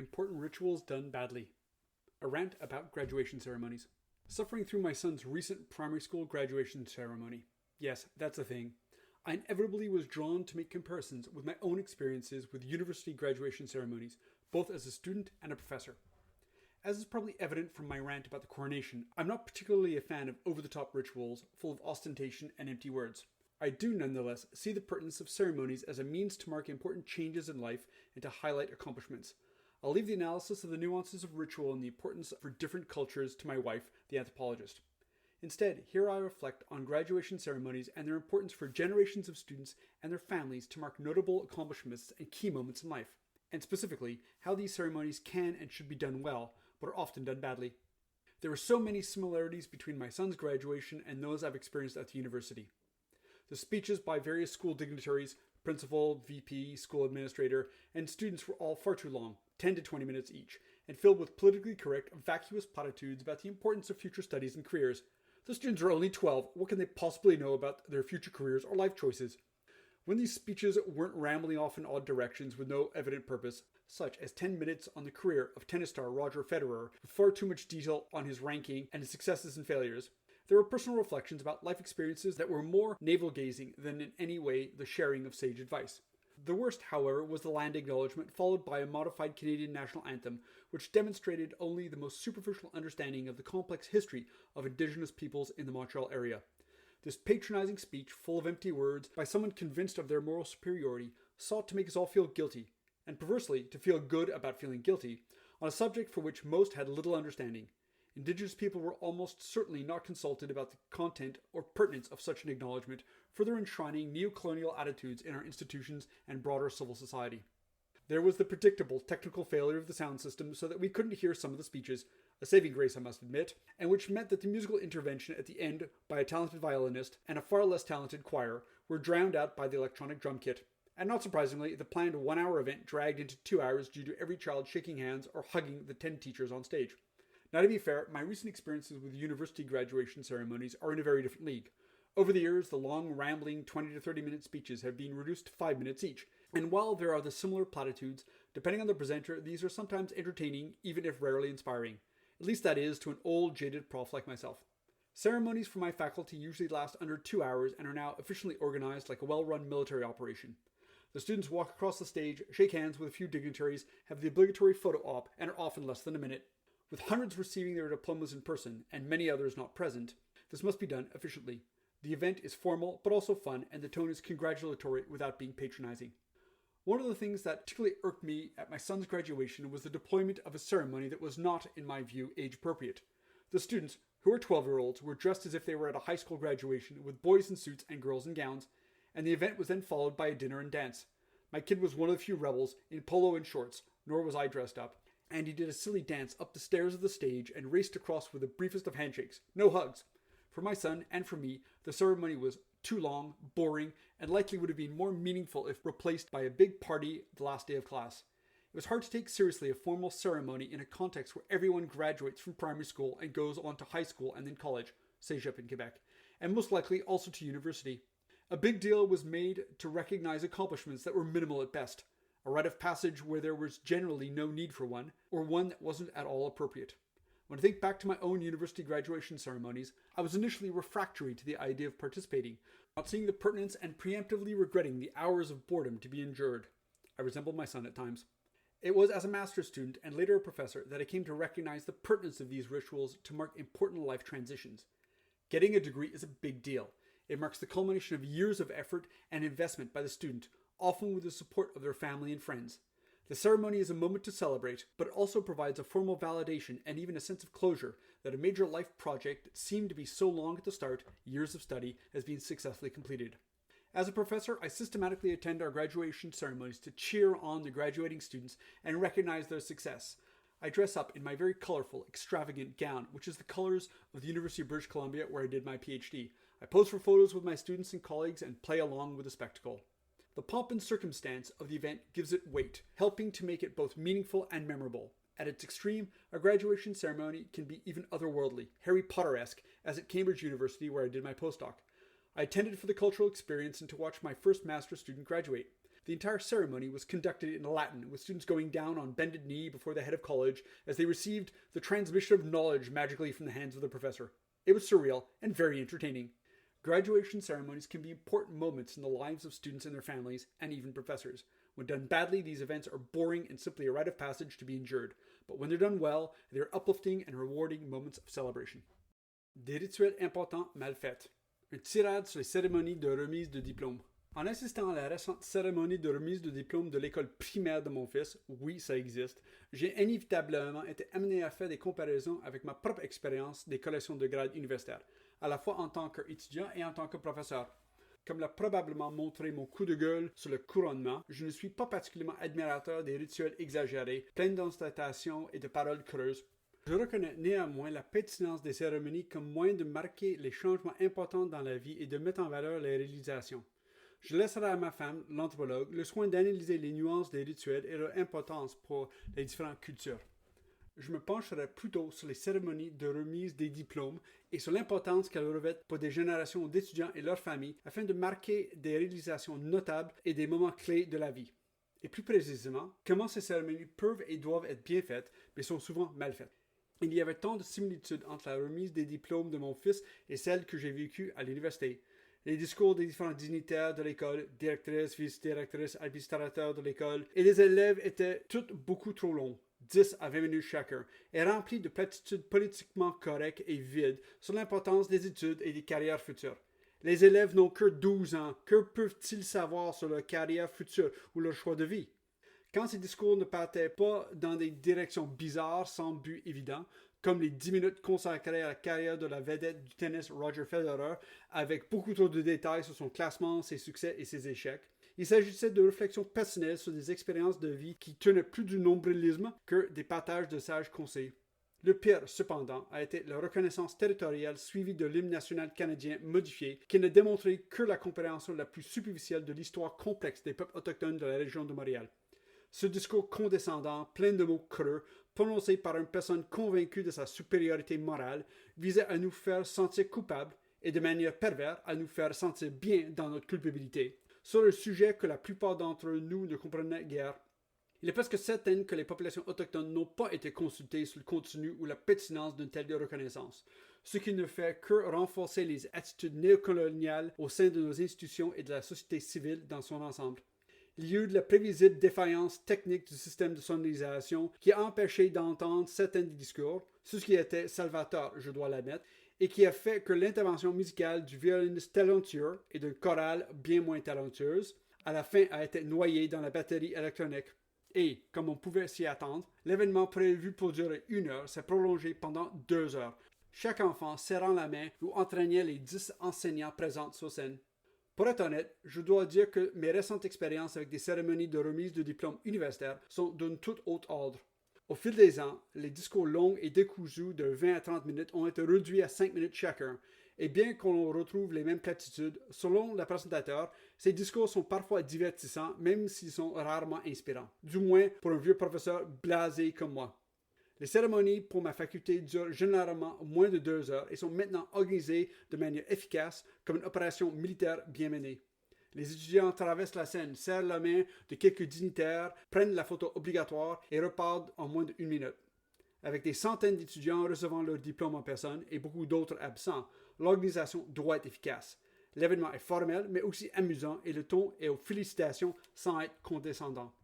Important rituals done badly. A rant about graduation ceremonies. Suffering through my son's recent primary school graduation ceremony. Yes, that's a thing. I inevitably was drawn to make comparisons with my own experiences with university graduation ceremonies, both as a student and a professor. As is probably evident from my rant about the coronation, I'm not particularly a fan of over-the-top rituals full of ostentation and empty words. I do nonetheless see the pertinence of ceremonies as a means to mark important changes in life and to highlight accomplishments. I'll leave the analysis of the nuances of ritual and the importance for different cultures to my wife, the anthropologist. Instead, here I reflect on graduation ceremonies and their importance for generations of students and their families to mark notable accomplishments and key moments in life, and specifically, how these ceremonies can and should be done well, but are often done badly. There are so many similarities between my son's graduation and those I've experienced at the university. The speeches by various school dignitaries, principal, VP, school administrator, and students were all far too long, 10 to 20 minutes each, and filled with politically correct, vacuous platitudes about the importance of future studies and careers. The students are only 12, what can they possibly know about their future careers or life choices? When these speeches weren't rambling off in odd directions with no evident purpose, such as 10 minutes on the career of tennis star Roger Federer, with far too much detail on his ranking and his successes and failures, there were personal reflections about life experiences that were more navel-gazing than in any way the sharing of sage advice. The worst, however, was the land acknowledgement followed by a modified Canadian national anthem, which demonstrated only the most superficial understanding of the complex history of Indigenous peoples in the Montreal area. This patronizing speech, full of empty words, by someone convinced of their moral superiority, sought to make us all feel guilty, and perversely to feel good about feeling guilty, on a subject for which most had little understanding. Indigenous people were almost certainly not consulted about the content or pertinence of such an acknowledgement, further enshrining neo-colonial attitudes in our institutions and broader civil society. There was the predictable technical failure of the sound system so that we couldn't hear some of the speeches, a saving grace I must admit, and which meant that the musical intervention at the end by a talented violinist and a far less talented choir were drowned out by the electronic drum kit. And not surprisingly, the planned 1-hour event dragged into 2 hours due to every child shaking hands or hugging the 10 teachers on stage. Now, to be fair, my recent experiences with university graduation ceremonies are in a very different league. Over the years, the long, rambling 20 to 30 minute speeches have been reduced to 5 minutes each. And while there are the similar platitudes, depending on the presenter, these are sometimes entertaining, even if rarely inspiring. At least that is to an old, jaded prof like myself. Ceremonies for my faculty usually last under 2 hours and are now efficiently organized like a well-run military operation. The students walk across the stage, shake hands with a few dignitaries, have the obligatory photo op, and are often less than a minute. With hundreds receiving their diplomas in person, and many others not present, this must be done efficiently. The event is formal, but also fun, and the tone is congratulatory without being patronizing. One of the things that particularly irked me at my son's graduation was the deployment of a ceremony that was not, in my view, age appropriate. The students, who were 12-year-olds, were dressed as if they were at a high school graduation with boys in suits and girls in gowns, and the event was then followed by a dinner and dance. My kid was one of the few rebels, in polo and shorts, nor was I dressed up. And he did a silly dance up the stairs of the stage and raced across with the briefest of handshakes. No hugs. For my son and for me, the ceremony was too long, boring, and likely would have been more meaningful if replaced by a big party the last day of class. It was hard to take seriously a formal ceremony in a context where everyone graduates from primary school and goes on to high school and then college, cégep in Quebec, and most likely also to university. A big deal was made to recognize accomplishments that were minimal at best. A rite of passage where there was generally no need for one, or one that wasn't at all appropriate. When I think back to my own university graduation ceremonies, I was initially refractory to the idea of participating, not seeing the pertinence and preemptively regretting the hours of boredom to be endured. I resembled my son at times. It was as a master's student and later a professor that I came to recognize the pertinence of these rituals to mark important life transitions. Getting a degree is a big deal. It marks the culmination of years of effort and investment by the student, often with the support of their family and friends. The ceremony is a moment to celebrate, but it also provides a formal validation and even a sense of closure that a major life project that seemed to be so long at the start, years of study, has been successfully completed. As a professor, I systematically attend our graduation ceremonies to cheer on the graduating students and recognize their success. I dress up in my very colorful, extravagant gown, which is the colors of the University of British Columbia where I did my PhD. I pose for photos with my students and colleagues and play along with the spectacle. The pomp and circumstance of the event gives it weight, helping to make it both meaningful and memorable. At its extreme, a graduation ceremony can be even otherworldly, Harry Potter-esque, as at Cambridge University where I did my postdoc. I attended for the cultural experience and to watch my first master's student graduate. The The entire ceremony was conducted in Latin, with students going down on bended knee before the head of college as they received the transmission of knowledge magically from the hands of the professor. It was surreal and very entertaining. Graduation ceremonies can be important moments in the lives of students and their families, and even professors. When done badly, these events are boring and simply a rite of passage to be endured. But when they're done well, they're uplifting and rewarding moments of celebration. Des rituels importants mal faits. Un tirade sur les cérémonies de remise de diplômes. En assistant à la récente cérémonie de remise de diplôme de l'école primaire de mon fils, oui, ça existe, j'ai inévitablement été amené à faire des comparaisons avec ma propre expérience des collections de grades universitaires, à la fois en tant qu'étudiant et en tant que professeur. Comme l'a probablement montré mon coup de gueule sur le couronnement, je ne suis pas particulièrement admirateur des rituels exagérés, pleins d'ostentations et de paroles creuses. Je reconnais néanmoins la pertinence des cérémonies comme moyen de marquer les changements importants dans la vie et de mettre en valeur les réalisations. Je laisserai à ma femme, l'anthropologue, le soin d'analyser les nuances des rituels et leur importance pour les différentes cultures. Je me pencherai plutôt sur les cérémonies de remise des diplômes et sur l'importance qu'elles revêtent pour des générations d'étudiants et leurs familles afin de marquer des réalisations notables et des moments clés de la vie. Et plus précisément, comment ces cérémonies peuvent et doivent être bien faites, mais sont souvent mal faites. Il y avait tant de similitudes entre la remise des diplômes de mon fils et celle que j'ai vécue à l'université. Les discours des différents dignitaires de l'école, directrices, vice-directrices, administrateurs de l'école, et les élèves étaient tous beaucoup trop longs, 10 à 20 minutes chacun, et remplis de platitudes politiquement correctes et vides sur l'importance des études et des carrières futures. Les élèves n'ont que 12 ans, que peuvent-ils savoir sur leur carrière future ou leur choix de vie? Quand ces discours ne partaient pas dans des directions bizarres sans but évident, comme les 10 minutes consacrées à la carrière de la vedette du tennis Roger Federer, avec beaucoup trop de détails sur son classement, ses succès et ses échecs. Il s'agissait de réflexions personnelles sur des expériences de vie qui tenaient plus du nombrilisme que des partages de sages conseils. Le pire, cependant, a été la reconnaissance territoriale suivie de l'hymne national canadien modifié, qui ne démontrait que la compréhension la plus superficielle de l'histoire complexe des peuples autochtones de la région de Montréal. Ce discours condescendant, plein de mots creux, prononcé par une personne convaincue de sa supériorité morale, visait à nous faire sentir coupables et de manière perverse à nous faire sentir bien dans notre culpabilité, sur un sujet que la plupart d'entre nous ne comprenaient guère. Il est presque certain que les populations autochtones n'ont pas été consultées sur le contenu ou la pertinence d'une telle reconnaissance, ce qui ne fait que renforcer les attitudes néocoloniales au sein de nos institutions et de la société civile dans son ensemble. Il y a eu de la prévisible défaillance technique du système de sonorisation qui a empêché d'entendre certains des discours, ce qui était salvateur, je dois l'admettre, et qui a fait que l'intervention musicale du violoniste talentueux et d'une chorale bien moins talentueuse, à la fin a été noyée dans la batterie électronique. Et, comme on pouvait s'y attendre, l'événement prévu pour durer 1 heure s'est prolongé pendant 2 heures, chaque enfant serrant la main ou entraînait les 10 enseignants présents sur scène. Pour être honnête, je dois dire que mes récentes expériences avec des cérémonies de remise de diplômes universitaires sont d'un tout autre ordre. Au fil des ans, les discours longs et décousus de 20 à 30 minutes ont été réduits à 5 minutes chacun, et bien qu'on retrouve les mêmes platitudes, selon le présentateur, ces discours sont parfois divertissants, même s'ils sont rarement inspirants, du moins pour un vieux professeur blasé comme moi. Les cérémonies pour ma faculté durent généralement moins de 2 heures et sont maintenant organisées de manière efficace comme une opération militaire bien menée. Les étudiants traversent la scène, serrent la main de quelques dignitaires, prennent la photo obligatoire et repartent en moins d'1 minute. Avec des centaines d'étudiants recevant leur diplôme en personne et beaucoup d'autres absents, l'organisation doit être efficace. L'événement est formel mais aussi amusant et le ton est aux félicitations sans être condescendant.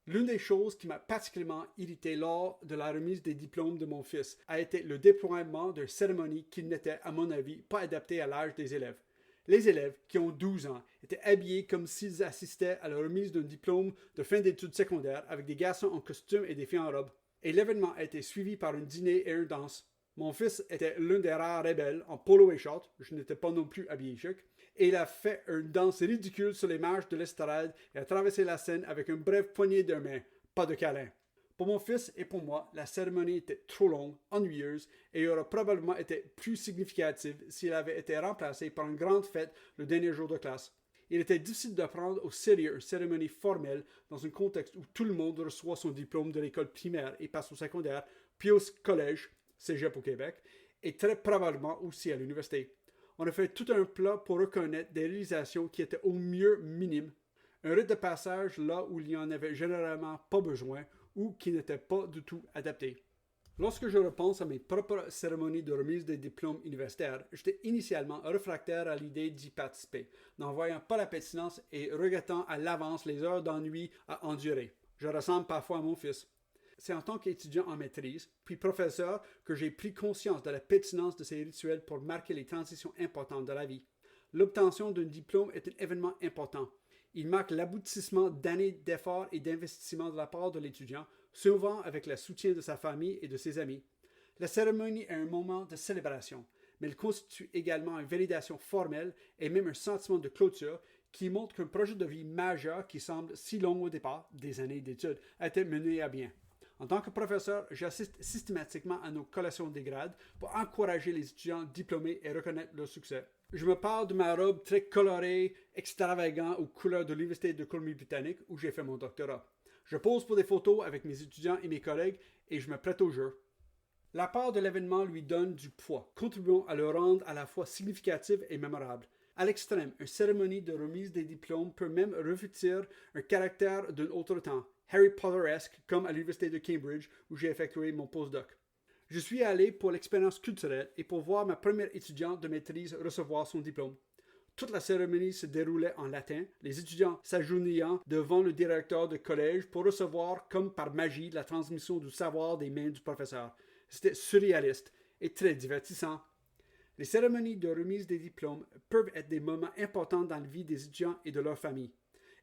L'une des choses qui m'a particulièrement irrité lors de la remise des diplômes de mon fils a été le déploiement d'une cérémonie qui n'était, à mon avis, pas adaptée à l'âge des élèves. Les élèves, qui ont 12 ans, étaient habillés comme s'ils assistaient à la remise d'un diplôme de fin d'études secondaires avec des garçons en costume et des filles en robe. Et l'événement a été suivi par un dîner et une danse. Mon fils était l'un des rares rebelles en polo et short, je n'étais pas non plus habillé chic, et il a fait une danse ridicule sur les marches de l'estrade et a traversé la scène avec une brève poignée de main, pas de câlin. Pour mon fils et pour moi, la cérémonie était trop longue, ennuyeuse, et aurait probablement été plus significative s'il avait été remplacé par une grande fête le dernier jour de classe. Il était difficile de prendre au sérieux une cérémonie formelle dans un contexte où tout le monde reçoit son diplôme de l'école primaire et passe au secondaire, puis au collège, cégep au Québec, et très probablement aussi à l'université. On a fait tout un plat pour reconnaître des réalisations qui étaient au mieux minimes. Un rite de passage là où il n'y en avait généralement pas besoin ou qui n'était pas du tout adapté. Lorsque je repense à mes propres cérémonies de remise des diplômes universitaires, j'étais initialement réfractaire à l'idée d'y participer, n'en voyant pas la pertinence et regrettant à l'avance les heures d'ennui à endurer. Je ressemble parfois à mon fils. C'est en tant qu'étudiant en maîtrise, puis professeur, que j'ai pris conscience de la pertinence de ces rituels pour marquer les transitions importantes de la vie. L'obtention d'un diplôme est un événement important. Il marque l'aboutissement d'années d'efforts et d'investissement de la part de l'étudiant, souvent avec le soutien de sa famille et de ses amis. La cérémonie est un moment de célébration, mais elle constitue également une validation formelle et même un sentiment de clôture qui montre qu'un projet de vie majeur qui semble si long au départ, des années d'études, a été mené à bien. En tant que professeur, j'assiste systématiquement à nos collations des grades pour encourager les étudiants diplômés et reconnaître leur succès. Je me parle de ma robe très colorée, extravagante aux couleurs de l'Université de Colombie-Britannique où j'ai fait mon doctorat. Je pose pour des photos avec mes étudiants et mes collègues et je me prête au jeu. La part de l'événement lui donne du poids, contribuant à le rendre à la fois significatif et mémorable. À l'extrême, une cérémonie de remise des diplômes peut même revêtir un caractère d'un autre temps, Harry Potter-esque comme à l'Université de Cambridge où j'ai effectué mon postdoc. Je suis allé pour l'expérience culturelle et pour voir ma première étudiante de maîtrise recevoir son diplôme. Toute la cérémonie se déroulait en latin, les étudiants s'agenouillant devant le directeur de collège pour recevoir, comme par magie, la transmission du savoir des mains du professeur. C'était surréaliste et très divertissant. Les cérémonies de remise des diplômes peuvent être des moments importants dans la vie des étudiants et de leurs familles,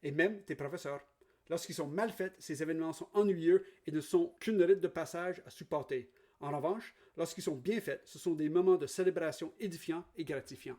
et même des professeurs. Lorsqu'ils sont mal faits, ces événements sont ennuyeux et ne sont qu'une rite de passage à supporter. En revanche, lorsqu'ils sont bien faits, ce sont des moments de célébration édifiants et gratifiants.